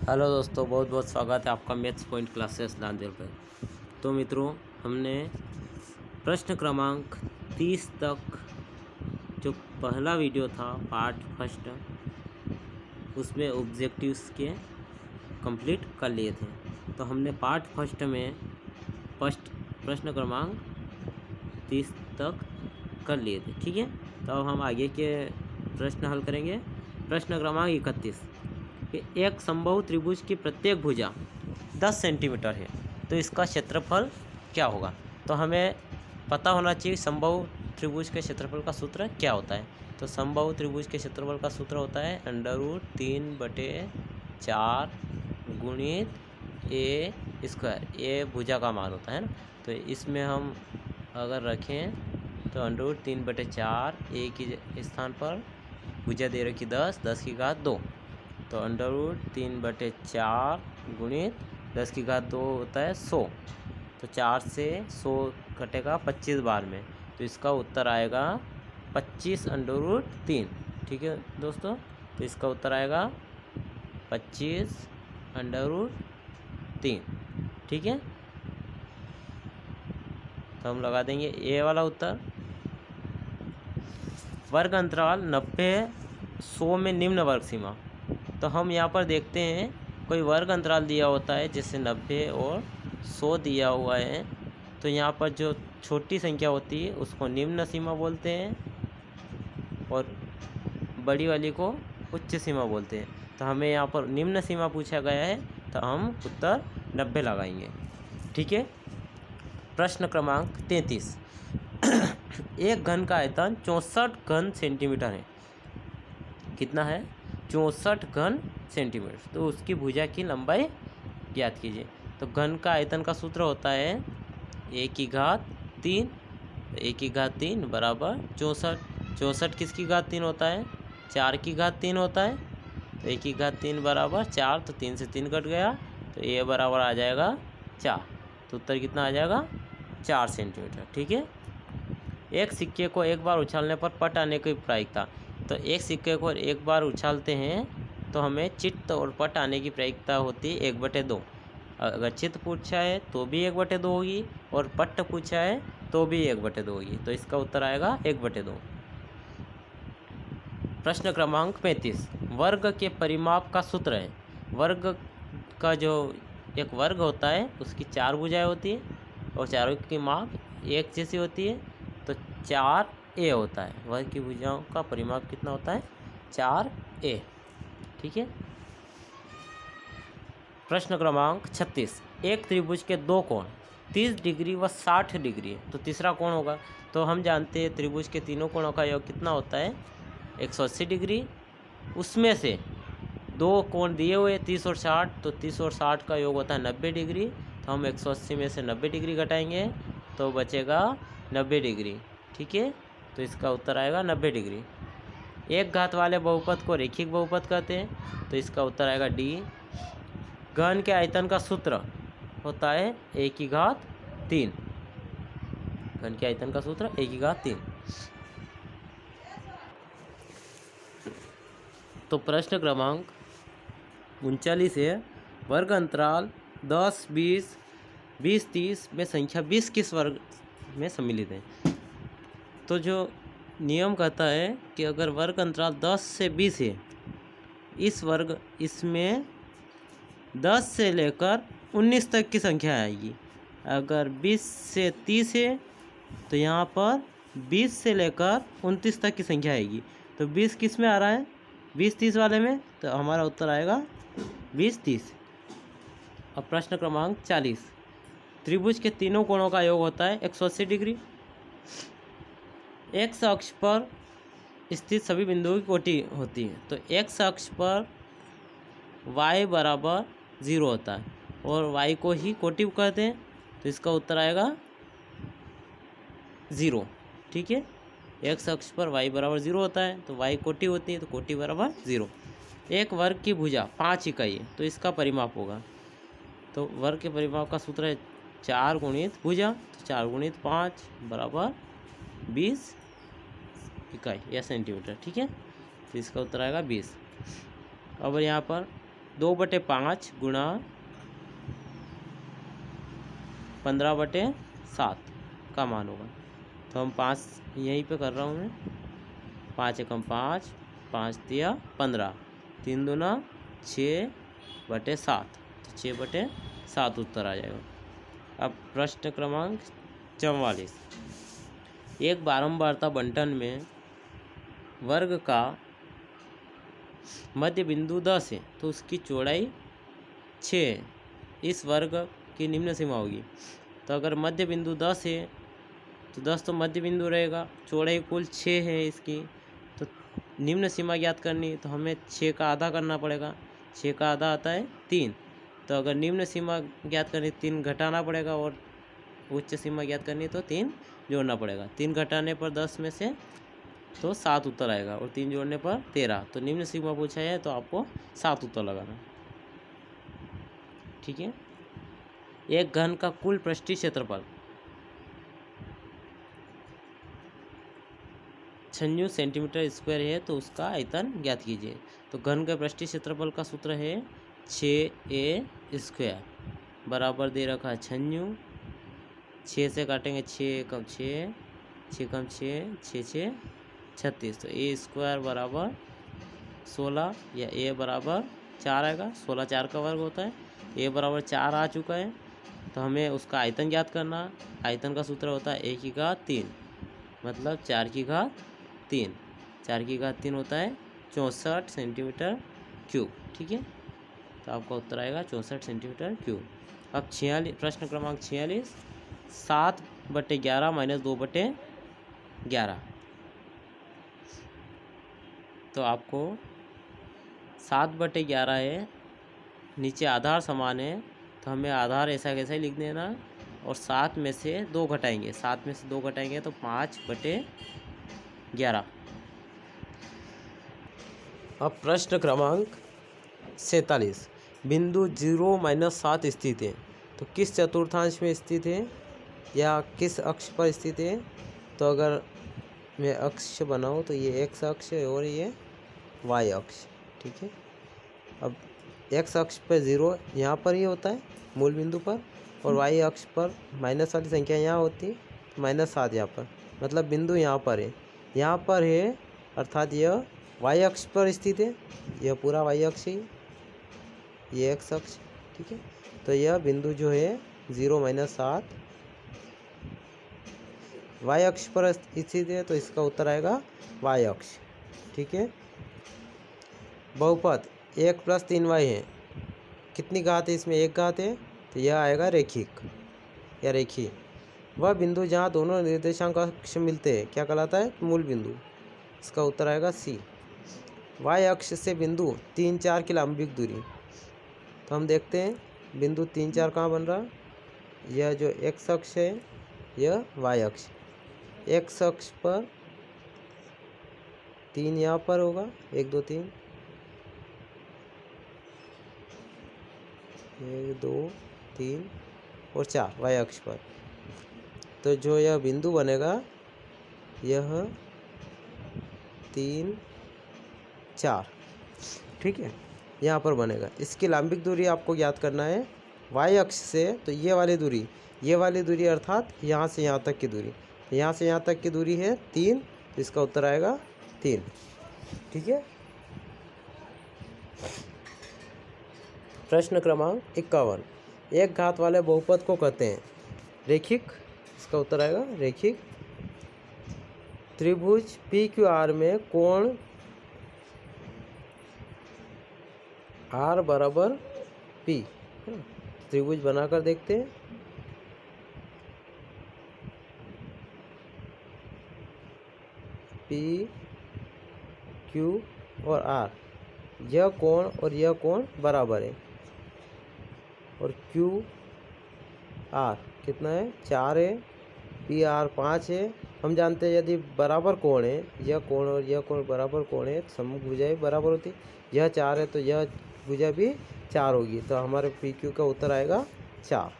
Hello दोस्तों, बहुत बहुत स्वागत है आपका मैथ्स पॉइंट क्लासेस नांदेड़ पर। तो मित्रों, हमने प्रश्न क्रमांक 30 तक जो पहला वीडियो था पार्ट फर्स्ट, उसमें ऑब्जेक्टिव्स के कंप्लीट कर लिए थे। तो हमने पार्ट फर्स्ट में प्रश्न क्रमांक 30 तक कर लिए थे, ठीक है। तो अब हम आगे के प्रश्न हल करेंगे। प्रश्न क्रमांक 31 कि एक समबाहु त्रिभुज की प्रत्येक भुजा 10 सेंटीमीटर है, तो इसका क्षेत्रफल क्या होगा। तो हमें पता होना चाहिए समबाहु त्रिभुज के क्षेत्रफल का सूत्र क्या होता है। तो समबाहु त्रिभुज के क्षेत्रफल का सूत्र होता है √3/4 गुणित ए स्क्वायर। ए भुजा का मान होता है ना। तो इसमें हम अगर रखें तो √3/4 ए के स्थान पर भुजा दे रखी 10 10⁻²। तो √3/4 गुणित 10⁻² होता है 100। तो 4 से 100 कटेगा 25 बार में, तो इसका उत्तर आएगा 25√3। ठीक है दोस्तों, तो इसका उत्तर आएगा 25√3। ठीक है, तो हम लगा देंगे ए वाला उत्तर। वर्ग अंतराल 90-100 में निम्न वर्ग सीमा। तो हम यहाँ पर देखते हैं कोई वर्ग अंतराल दिया होता है, जैसे 90 और 100 दिया हुआ है। तो यहाँ पर जो छोटी संख्या होती है उसको निम्न सीमा बोलते हैं और बड़ी वाली को उच्च सीमा बोलते हैं। तो हमें यहाँ पर निम्न सीमा पूछा गया है, तो हम उत्तर 90 लगाएंगे। ठीक है। प्रश्न क्रमांक 33 एक घन का आयतन 64 घन सेंटीमीटर है। कितना है? 64 घन सेंटीमीटर। तो उसकी भुजा की लंबाई ज्ञात कीजिए। तो घन का आयतन का सूत्र होता है a⁻3। a⁻3 बराबर 64। 64 किसकी घात 3 होता है? 4 की घात 3 होता है। तो a⁻3 बराबर 4, तो 3 से 3 कट गया, तो a बराबर आ जाएगा 4। तो उत्तर कितना आ जाएगा? 4 सेंटीमीटर। ठीक है। एक सिक्के को एक बार उछालने पर पट आने की प्रायिकता। तो एक सिक्के को एक बार उछालते हैं तो हमें चित्त और पट आने की प्रायिकता होती है 1/2। अगर चित्त पूछा है तो भी 1/2 होगी और पट पूछा है तो भी 1/2 होगी। तो इसका उत्तर आएगा 1/2। प्रश्न क्रमांक 35 वर्ग के परिमाप का सूत्र है। वर्ग का जो एक वर्ग होता है उसकी 4 भुजाएं होती है और चारों की माप एक जैसी होती है। तो 4a होता है। वर्ग की भुजाओं का परिमाप कितना होता है? 4a। ठीक है। प्रश्न क्रमांक 36 एक त्रिभुज के दो कोण 30 डिग्री व 60 डिग्री है, तो तीसरा कोण होगा। तो हम जानते हैं त्रिभुज के तीनों कोणों का योग कितना होता है? 180 डिग्री। उसमें से दो कोण दिए हुए 30 और 60, तो 30 और 60 का योग होता है 90 डिग्री। तो हम 180 में से 90 डिग्री घटाएंगे तो बचेगा 90 डिग्री। ठीक है, तो इसका उत्तर आएगा 90 डिग्री। एक घात वाले बहुपद को रैखिक बहुपद कहते हैं, तो इसका उत्तर आएगा डी। घन के आयतन का सूत्र होता है a⁻3। घन के आयतन का सूत्र a⁻3। तो प्रश्न क्रमांक 39 है वर्ग अंतराल 10, 20, 20, 30 में संख्या 20 किस वर्ग में सम्मिलित है। तो जो नियम कहता है कि अगर वर्ग अंतराल 10 से 20 है, इसमें 10 से लेकर 19 तक की संख्या आएगी। अगर 20 से 30 है तो यहाँ पर 20 से लेकर 29 तक की संख्या आएगी। तो 20 किस में आ रहा है? 20-30 वाले में। तो हमारा उत्तर आएगा 20-30। अब प्रश्न क्रमांक 40 त्रिभुज के तीनों कोणों का योग होता है 180 डिग्री। एक्स अक्ष पर स्थित सभी बिंदुओं की कोटि होती है। तो एक्स अक्ष पर y बराबर 0 होता है और y को ही कोटि कहते हैं। तो इसका उत्तर आएगा 0। ठीक है, एक्स अक्ष पर y बराबर 0 होता है तो y कोटि होती है, तो कोटि बराबर 0। एक वर्ग की भुजा 5 इकाई है, तो इसका परिमाप होगा। तो वर्ग के परिमाप का सूत्र है 4 गुणित भुजा। तो 4 गुणित 5 बराबर 20 इकाई या सेंटीमीटर। ठीक है, तो इसका उत्तर आएगा 20। अब यहाँ पर 2/5 गुणा 15/7 का मान होगा। तो हम 5 यहीं पे कर रहा हूँ मैं। 5 एकम 5, 5 तिया 15, 3 दूना 6/7, तो 6/7 उत्तर आ जाएगा। अब प्रश्न क्रमांक 44। एक बारंबारता बंटन में वर्ग का मध्य बिंदु 10 है तो उसकी चौड़ाई 6 है। इस वर्ग की निम्न सीमा होगी। तो अगर मध्य बिंदु 10 है तो 10 तो मध्य बिंदु रहेगा, चौड़ाई कुल 6 है इसकी, तो निम्न सीमा ज्ञात करनी तो हमें 6 का आधा करना पड़ेगा। 6 का आधा आता है 3। तो अगर निम्न सीमा ज्ञात करनी 3 घटाना पड़ेगा और उच्च सीमा ज्ञात करनी तो 3 जोड़ना पड़ेगा। 3 घटाने पर 10 में से तो 7 उत्तर आएगा और 3 जोड़ने पर 13। तो निम्न सीमा पूछा है तो आपको 7 उत्तर लगाना। ठीक है। एक घन का कुल पृष्ठीय क्षेत्रफल 96 सेंटीमीटर स्क्वायर है तो उसका आयतन ज्ञात कीजिए। तो घन के पृष्ठीय क्षेत्रफल का सूत्र है 6a² बराबर दे रखा है 96। 6 से काटेंगे 6 एकम 6, 6 कम 6, 6 6 36। तो a² बराबर 16 या a बराबर 4 आएगा। 16 4 का वर्ग होता है। a बराबर 4 आ चुका है तो हमें उसका आयतन ज्ञात करना। आयतन का सूत्र होता है a�3, मतलब 4�3। 4�3 होता है 64 सेंटीमीटर क्यूब। ठीक है। तो आपका उत्तर आएगा 64 सेंटीमीटर क्यूब। अब 46 प्रश्न क्रमांक 46। 7/11 - 2/11। तो आपको 7/11 है, नीचे आधार समान है तो हमें आधार ऐसा कैसा ही लिख देना और 7 में से 2 घटाएंगे। 7 में से 2 घटाएंगे तो 5/11। अब प्रश्न क्रमांक 47। बिंदु 0-7 स्थित है तो किस चतुर्थांश में स्थित है या किस अक्ष पर स्थित है। तो अगर मैं अक्ष बनाऊँ तो ये x अक्ष है और ये y अक्ष। ठीक है। अब x अक्ष पर 0 यहाँ पर ही होता है मूल बिंदु पर, और y अक्ष पर माइनस वाली संख्या यहाँ होती है, -7 यहाँ पर, मतलब बिंदु यहाँ पर है। यहाँ पर है अर्थात यह y अक्ष पर स्थित है। यह पूरा y अक्ष ही, ये x अक्ष। ठीक है। तो यह बिंदु जो है 0-7 y अक्ष पर स्थित है तो इसका उत्तर आएगा y अक्ष। ठीक है। बहुपद 1 + 3y है, कितनी घात है इसमें? 1 घात है तो यह आएगा रेखिक या रेखीय। वह बिंदु जहाँ दोनों निर्देशांक अक्ष मिलते हैं क्या कहलाता है? मूल बिंदु। इसका उत्तर आएगा सी। y अक्ष से बिंदु 3 4 की लंबिक दूरी। तो हम देखते हैं बिंदु 3 4 कहाँ बन रहा। यह जो x अक्ष है यह y अक्ष। x अक्ष पर 3 यहाँ पर होगा, 1 2 3, 1 2 3 और 4 y अक्ष पर। तो जो यह बिंदु बनेगा यह 3 4, ठीक है, यहाँ पर बनेगा। इसकी लंबिक दूरी आपको ज्ञात करना है y अक्ष से। तो ये वाली दूरी अर्थात यहाँ से यहाँ तक की दूरी, यहाँ से यहाँ तक की दूरी है 3, तो इसका उत्तर आएगा 3। ठीक है। प्रश्न क्रमांक 51। एक घात वाले बहुपद को कहते हैं रेखिक। इसका उत्तर आएगा रेखिक। त्रिभुज PQR में कोण R बराबर P। त्रिभुज बनाकर देखते हैं। P Q और R, यह कोण और यह कोण बराबर है। और Q R कितना है? 4 है। P R 5 है। हम जानते हैं यदि बराबर कोण है, यह कोण और यह कोण बराबर कोण है तो सम्मुख भुजाएं बराबर होती। यह 4 है तो यह भुजा भी 4 होगी। तो हमारे PQ का उत्तर आएगा 4।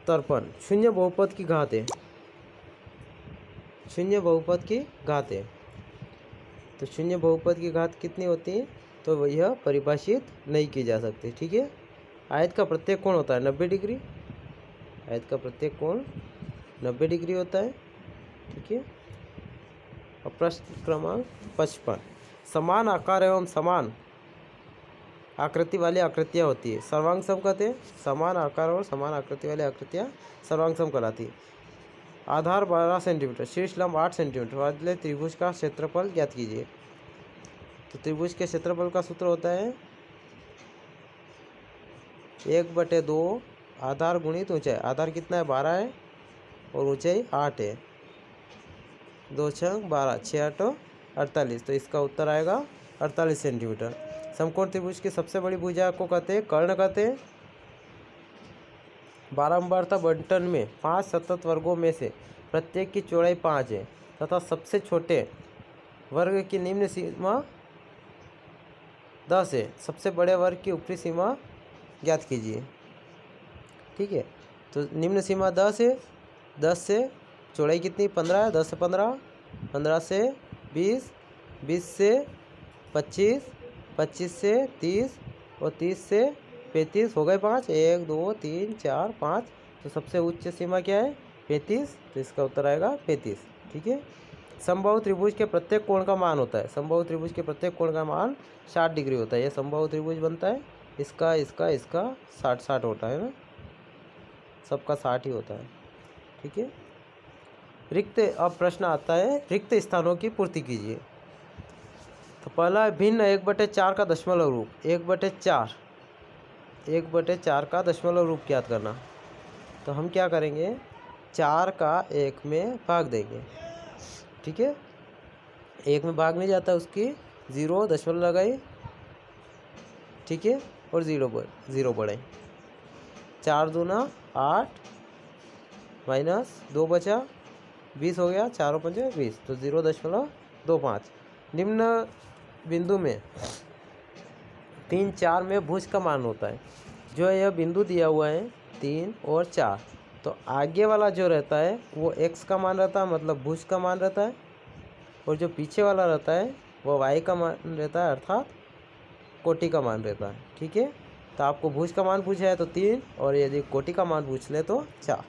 53। शून्य बहुपद की घात है। शून्य बहुपद की घात है तो शून्य बहुपद की घात कितनी होती है? तो यह परिभाषित नहीं की जा सकती। ठीक है। आयत का प्रत्येक कोण होता है 90 डिग्री। आयत का प्रत्येक कोण 90 डिग्री होता है। ठीक है। और प्रश्न क्रमांक 55, समान आकार एवं समान आकृति वाली आकृतियाँ होती है, सर्वांग सम कहते हैं। समान आकार और समान आकृति वाली आकृतियाँ सर्वांग सम कहलाती है। आधार 12 सेंटीमीटर, शीर्ष लंब 8 सेंटीमीटर वाले त्रिभुज का क्षेत्रफल ज्ञात कीजिए। तो त्रिभुज के क्षेत्रफल का सूत्र होता है 1/2 आधार गुणित ऊंचाई। आधार कितना है 12 है और ऊंचाई 8 है। 2 छंग 12, 6 8 48। तो इसका उत्तर आएगा 48 सेंटीमीटर। समकोण त्रिभुज की सबसे बड़ी भुजा को कहते हैं कर्ण कहते हैं। बारंबारता बंटन में 5 सतत वर्गों में से प्रत्येक की चौड़ाई 5 है तथा सबसे छोटे वर्ग की निम्न सीमा 10 है। सबसे बड़े वर्ग की ऊपरी सीमा ज्ञात कीजिए। ठीक है। तो निम्न सीमा 10 है। 10 से चौड़ाई कितनी 15 है। 10 से 15, 15 से 20, 20 से 25, 25 से 30 और 30 से 35 हो गए 5। 1 2 3 4 5। तो सबसे उच्च सीमा क्या है 35। तो इसका उत्तर आएगा 35। ठीक है। समबाहु त्रिभुज के प्रत्येक कोण का मान होता है। समबाहु त्रिभुज के प्रत्येक कोण का मान 60 डिग्री होता है। यह समबाहु त्रिभुज बनता है। इसका 60 होता है ना, सबका 60 ही होता है। ठीक है। रिक्त, अब प्रश्न आता है रिक्त स्थानों की पूर्ति कीजिए। तो पहला भिन्न 1/4 का दशमलव रूप। 1/4 का दशमलव रूप ज्ञात करना। तो हम क्या करेंगे 4 का 1 में भाग देंगे। ठीक है। 1 में भाग नहीं जाता, उसकी 0 दशमलव लगाई। ठीक है। और 0 बढ़ाई। 4 दूना 8 माइनस 2 बचा 20 हो गया। 4 और 5 20। तो 0.25। निम्न बिंदु में 3 4 में भुज का मान होता है। जो यह बिंदु दिया हुआ है 3 और 4, तो आगे वाला जो रहता है वो x का मान रहता है, मतलब भुज का मान रहता है। और जो पीछे वाला रहता है वो y का मान रहता है, अर्थात कोटि का मान रहता है। ठीक है। तो आपको भुज का मान पूछा है तो 3, और यदि कोटि का मान पूछ ले तो 4।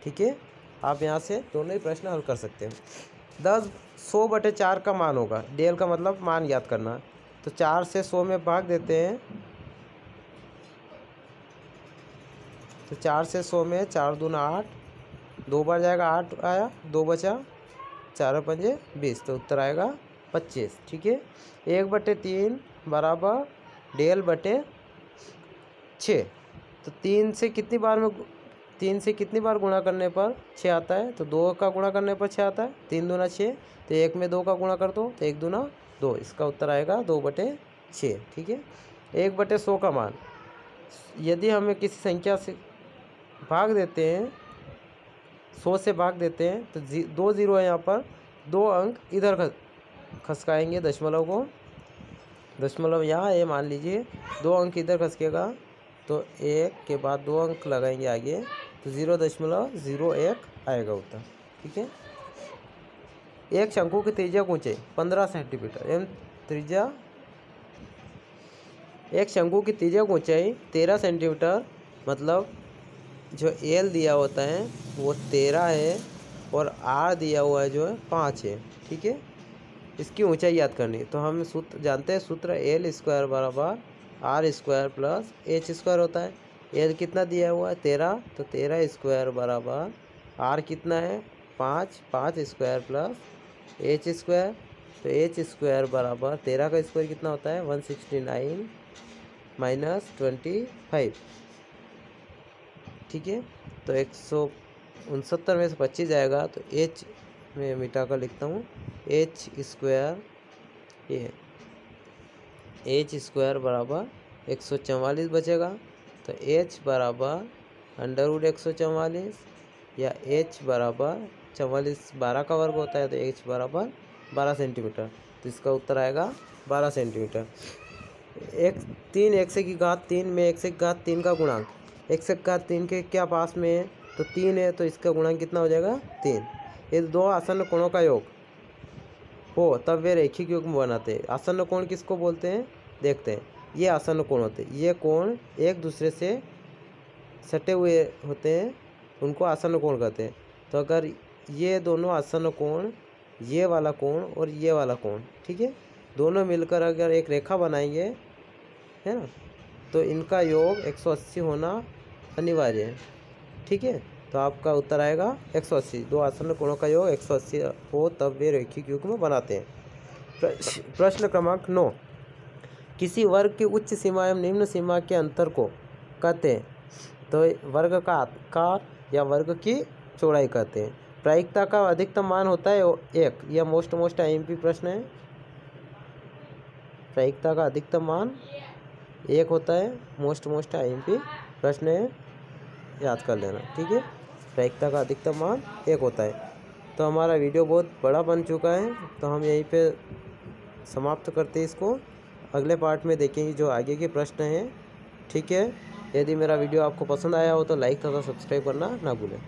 ठीक है। आप यहाँ से दोनों ही प्रश्न हल कर सकते हैं। 100/4 का मान होगा। डेल का मतलब मान याद करना। तो 4 से 100 में भाग देते हैं। तो 4 से 100 में 4 दूना 8, 2 बार जाएगा 8 आया, 2 बचा, 4 और 5 20। तो उत्तर आएगा 25। ठीक है। 1/3 बराबर डेल बटे 6। तो 3 से कितनी बार गुणा करने पर 6 आता है। तो 2 का गुणा करने पर 6 आता है। 3 दूना 6। तो 1 में 2 का गुणा कर दो तो 1 दूना 2। इसका उत्तर आएगा 2/6। ठीक है। 1/100 का मान, यदि हमें किसी संख्या से भाग देते हैं, 100 से भाग देते हैं, तो 2 0 है यहाँ पर, 2 अंक इधर खसकाएंगे दशमलव को। दशमलव यहाँ है मान लीजिए, 2 अंक इधर खसकेगा तो 1 के बाद 2 अंक लगाएंगे आगे, तो 0.01 आएगा उत्तर। ठीक है। एक शंकु की त्रिज्या ऊंचाई 15 सेंटीमीटर एवं एक शंकु की त्रिज्या ऊंचाई 13 सेंटीमीटर, मतलब जो एल दिया होता है वो 13 है और आर दिया हुआ है जो है 5 है। ठीक है। इसकी ऊंचाई याद करनी है। तो हम सूत्र जानते हैं, सूत्र L² बराबर R² प्लस H² होता है। एल कितना दिया हुआ है 13, तो 13² बराबर R कितना है 5, 5² प्लस H²। तो H² बराबर 13 का स्क्वायर कितना होता है 169 माइनस 25। ठीक है। तो 169 में से 25 जाएगा तो H में मिटा कर लिखता हूँ H² ये H² बराबर 144 बचेगा। तो H बराबर √144 या H बराबर 44 12 का वर्ग होता है, तो H बराबर 12 सेंटीमीटर। तो इसका उत्तर आएगा 12 सेंटीमीटर। 3 x की घात 3 में x की घात 3 का गुणांक, x की घात 3 के क्या पास में है, तो 3 है, तो इसका गुणांक कितना हो जाएगा 3। यदि 2 आसन्न कोणों का योग हो तब वे रैखिक युग्म बनाते हैं। आसन्न कोण किसको बोलते हैं, देखते हैं। ये आसन्न कोण होते हैं, ये कोण एक दूसरे से सटे हुए होते हैं, उनको आसन्न कोण कहते हैं। तो अगर ये दोनों आसन्न कोण, ये वाला कोण और ये वाला कोण, ठीक है, दोनों मिलकर अगर एक रेखा बनाएंगे, है ना, तो इनका योग 180 होना अनिवार्य है। ठीक है, तो आपका उत्तर आएगा 180। दो आसन्न कोणों का योग 180 हो तब वे रैखिक युग्म बनाते हैं। प्रश्न क्रमांक 9, किसी वर्ग की उच्च सीमा एवं निम्न सीमा के अंतर को कहते हैं। तो वर्ग का आकार या वर्ग की चौड़ाई कहते हैं। प्रायिकता का अधिकतम मान होता है 1। यह मोस्ट आईएमपी प्रश्न है। प्रायिकता का अधिकतम मान 1 होता है, मोस्ट आईएमपी प्रश्न है, याद कर लेना। ठीक है, प्रायिकता का अधिकतम मान 1 होता है। तो हमारा वीडियो बहुत बड़ा बन चुका है, तो हम यहीं पे समाप्त करते हैं इसको। अगले पार्ट में देखेंगे जो आगे के प्रश्न हैं। ठीक है, यदि मेरा वीडियो आपको पसंद आया हो तो लाइक तथा सब्सक्राइब करना ना भूलें।